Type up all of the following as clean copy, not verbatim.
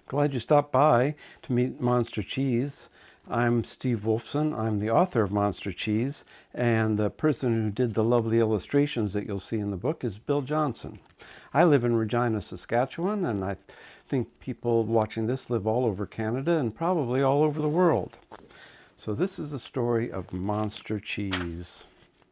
Glad you stopped by to meet Monster Cheese. I'm Steve Wolfson. I'm the author of Monster Cheese, and the person who did the lovely illustrations that you'll see in the book is Bill Johnson. I live in Regina, Saskatchewan, and I think people watching this live all over Canada and probably all over the world. So this is the story of Monster Cheese.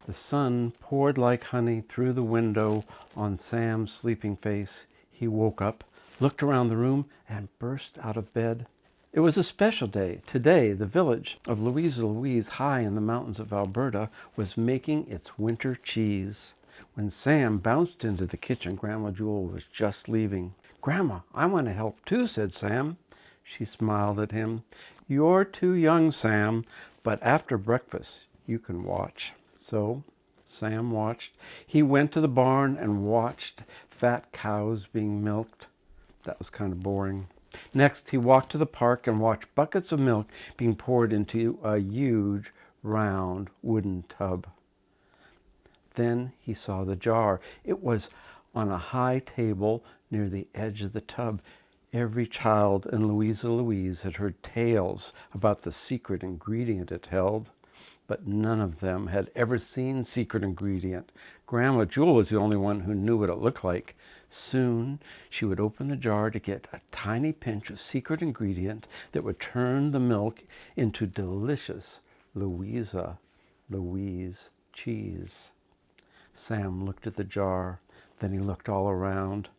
The sun poured like honey through the window on Sam's sleeping face. He woke up, looked around the room, and burst out of bed. It was a special day. Today, the village of Louisa Louise, high in the mountains of Alberta, was making its winter cheese. When Sam bounced into the kitchen, Grandma Jewel was just leaving. "Grandma, I want to help too," said Sam. She smiled at him. "You're too young, Sam, but after breakfast, you can watch." So Sam watched. He went to the barn and watched fat cows being milked. That was kind of boring. Next, he walked to the park and watched buckets of milk being poured into a huge, round, wooden tub. Then he saw the jar. It was on a high table near the edge of the tub. Every child in Louisa Louise had heard tales about the secret ingredient it held, but none of them had ever seen secret ingredient. Grandma Jewel was the only one who knew what it looked like. Soon she would open the jar to get a tiny pinch of secret ingredient that would turn the milk into delicious Louisa Louise cheese. Sam looked at the jar, then he looked all around.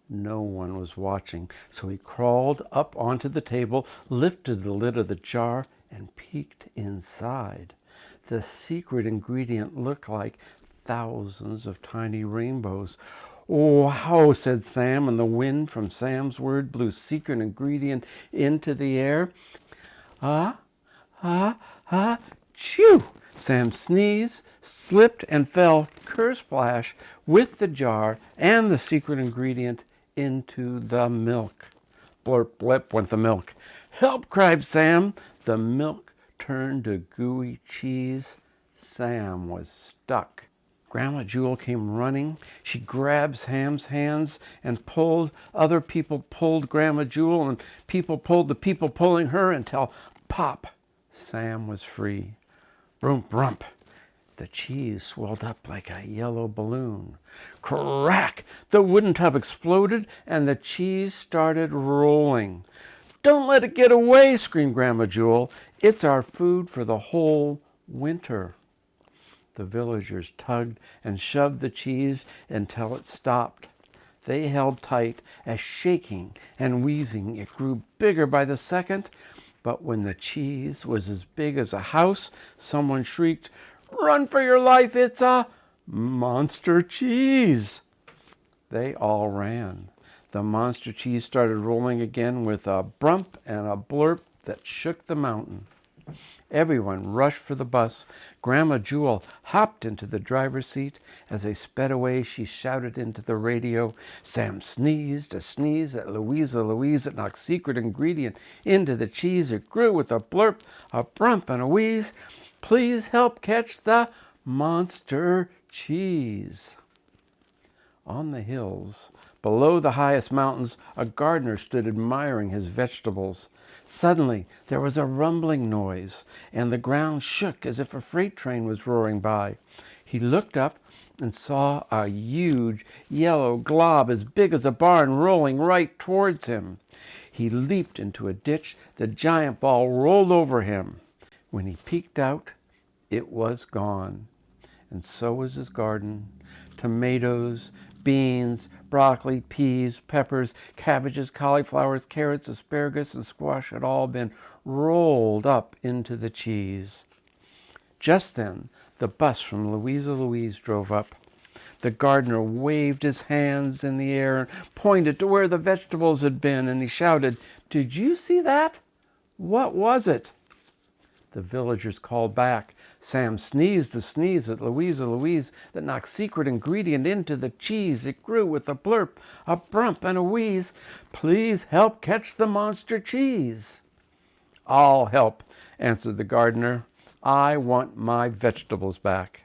No one was watching, so he crawled up onto the table, lifted the lid of the jar, and peeked inside. The secret ingredient looked like thousands of tiny rainbows. "Wow," said Sam, and the wind from Sam's word blew secret ingredient into the air. "Ah, ah, ah, chew!" Sam sneezed, slipped, and fell kersplash with the jar and the secret ingredient into the milk. Blurp, blip went the milk. "Help!" cried Sam. The milk turned to gooey cheese. Sam was stuck. Grandma Jewel came running. She grabbed Sam's hands and pulled. Other people pulled Grandma Jewel, and people pulled the people pulling her until, pop, Sam was free. Broom, brump. The cheese swelled up like a yellow balloon. Crack! The wooden tub exploded, and the cheese started rolling. "Don't let it get away!" screamed Grandma Jewel. "It's our food for the whole winter." The villagers tugged and shoved the cheese until it stopped. They held tight as, shaking and wheezing, it grew bigger by the second. But when the cheese was as big as a house, someone shrieked, "Run for your life! It's a monster cheese!" They all ran. The monster cheese started rolling again with a brump and a blurp that shook the mountain. Everyone rushed for the bus. Grandma Jewel hopped into the driver's seat. As they sped away, she shouted into the radio. Sam sneezed, a sneeze at Louisa Louise. It knocked secret ingredient into the cheese. It grew with a blurp, a brump, and a wheeze. "Please help catch the monster cheese." On the hills, below the highest mountains, a gardener stood admiring his vegetables. Suddenly, there was a rumbling noise, and the ground shook as if a freight train was roaring by. He looked up and saw a huge yellow glob as big as a barn rolling right towards him. He leaped into a ditch. The giant ball rolled over him. When he peeked out, it was gone. And so was his garden. Tomatoes, beans, broccoli, peas, peppers, cabbages, cauliflowers, carrots, asparagus, and squash had all been rolled up into the cheese. Just then, the bus from Louisa Louise drove up. The gardener waved his hands in the air and pointed to where the vegetables had been, and he shouted, "Did you see that? What was it?" The villagers called back. Sam sneezed a sneeze at Louisa Louise that knocked secret ingredient into the cheese. It grew with a blurp, a brump, and a wheeze. "Please help catch the monster cheese." "I'll help," answered the gardener. "I want my vegetables back."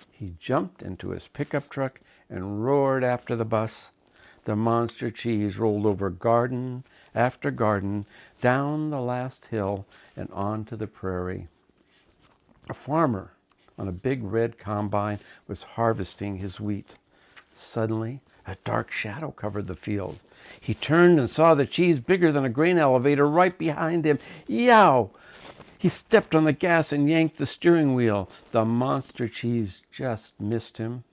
He jumped into his pickup truck and roared after the bus. The monster cheese rolled over garden after garden, down the last hill, and onto the prairie. A farmer on a big red combine was harvesting his wheat. Suddenly, a dark shadow covered the field. He turned and saw the cheese bigger than a grain elevator right behind him. Yow! He stepped on the gas and yanked the steering wheel. The monster cheese just missed him.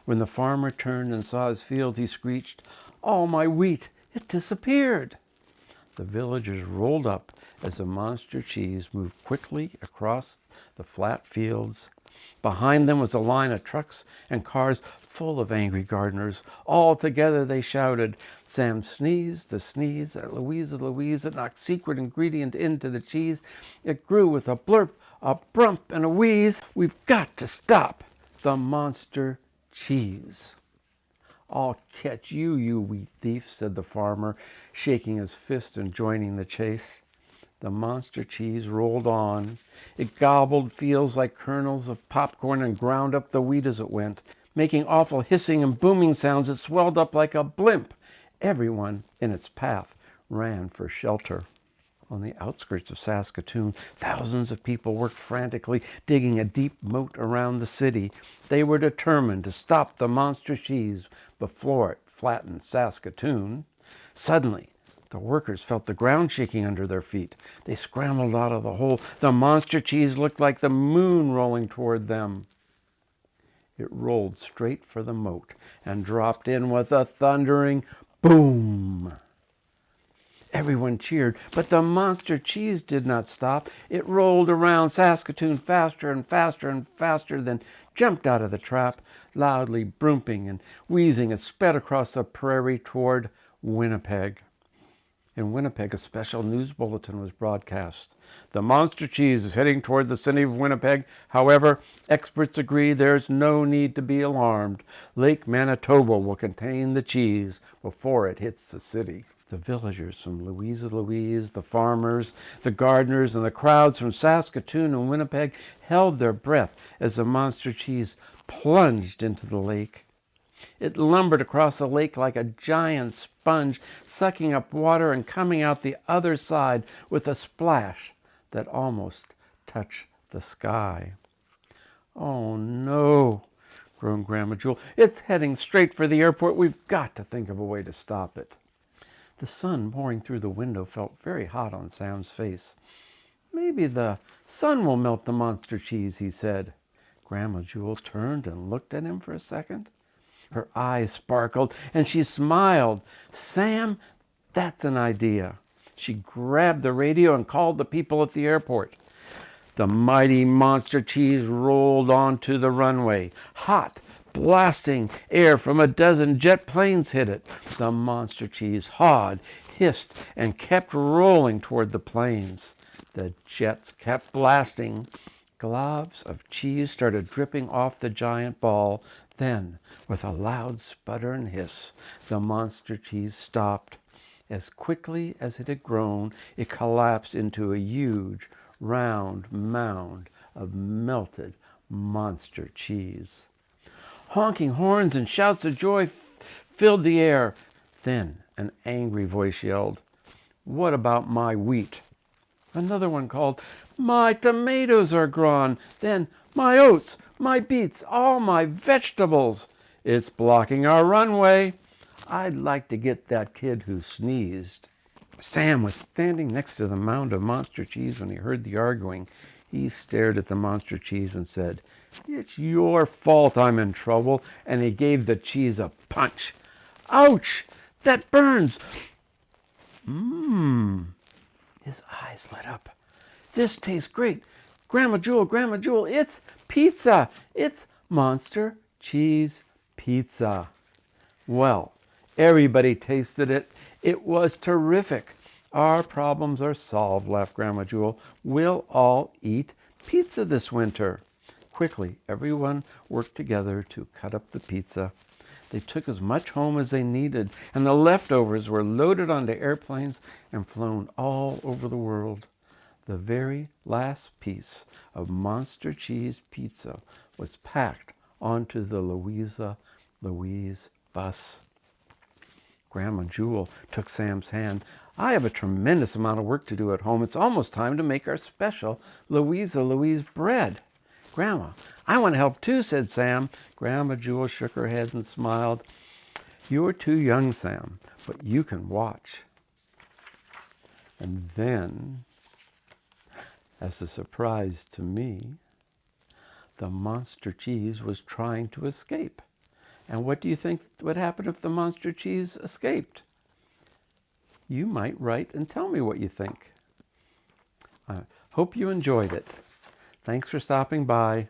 When the farmer turned and saw his field, he screeched, "All my wheat! It disappeared!" The villagers rolled up as the monster cheese moved quickly across the flat fields. Behind them was a line of trucks and cars full of angry gardeners. All together they shouted. Sam sneezed the sneeze at Louise that knocked secret ingredient into the cheese. It grew with a blurp, a brump, and a wheeze. "We've got to stop the monster cheese." "I'll catch you, you wheat thief," said the farmer, shaking his fist and joining the chase. The monster cheese rolled on. It gobbled fields like kernels of popcorn and ground up the wheat as it went. Making awful hissing and booming sounds, it swelled up like a blimp. Everyone in its path ran for shelter. On the outskirts of Saskatoon, thousands of people worked frantically, digging a deep moat around the city. They were determined to stop the monster cheese before it flattened Saskatoon. Suddenly, the workers felt the ground shaking under their feet. They scrambled out of the hole. The monster cheese looked like the moon rolling toward them. It rolled straight for the moat and dropped in with a thundering boom. Everyone cheered, but the monster cheese did not stop. It rolled around Saskatoon faster and faster and faster, then jumped out of the trap, loudly bromping and wheezing. It sped across the prairie toward Winnipeg. In Winnipeg, a special news bulletin was broadcast. The monster cheese is heading toward the city of Winnipeg. However, experts agree there's no need to be alarmed. Lake Manitoba will contain the cheese before it hits the city. The villagers from Louise, the farmers, the gardeners, and the crowds from Saskatoon and Winnipeg held their breath as the monster cheese plunged into the lake. It lumbered across the lake like a giant sponge, sucking up water and coming out the other side with a splash that almost touched the sky. "Oh no," groaned Grandma Jewel. "It's heading straight for the airport. We've got to think of a way to stop it." The sun pouring through the window felt very hot on Sam's face. "Maybe the sun will melt the monster cheese," he said. Grandma Jewel turned and looked at him for a second. Her eyes sparkled and she smiled. "Sam, that's an idea." She grabbed the radio and called the people at the airport. The mighty monster cheese rolled onto the runway. Hot, blasting air from a dozen jet planes hit it. The monster cheese hawed, hissed, and kept rolling toward the planes. The jets kept blasting. Globs of cheese started dripping off the giant ball. Then, with a loud sputter and hiss, the monster cheese stopped. As quickly as it had grown, it collapsed into a huge, round mound of melted monster cheese. Honking horns and shouts of joy filled the air. Then an angry voice yelled, "What about my wheat?" Another one called, "My tomatoes are gone." Then, "My oats, my beets, all my vegetables. It's blocking our runway. I'd like to get that kid who sneezed." Sam was standing next to the mound of monster cheese when he heard the arguing. He stared at the monster cheese and said, "It's your fault I'm in trouble," and he gave the cheese a punch. "Ouch! That burns!" His eyes lit up. "This tastes great. Grandma Jewel, it's pizza. It's monster cheese pizza." Well, everybody tasted it. It was terrific. "Our problems are solved," laughed Grandma Jewel. "We'll all eat pizza this winter." Quickly, everyone worked together to cut up the pizza. They took as much home as they needed, and the leftovers were loaded onto airplanes and flown all over the world. The very last piece of monster cheese pizza was packed onto the Louise bus. Grandma Jewel took Sam's hand. I have a tremendous amount of work to do at home. It's almost time to make our special Louise bread. Grandma, I want to help too, said Sam. Grandma Jewel shook her head and smiled. You're too young, Sam, but you can watch. And then, as a surprise to me, the monster cheese was trying to escape. And what do you think would happen if the monster cheese escaped? You might write and tell me what you think. I hope you enjoyed it. Thanks for stopping by.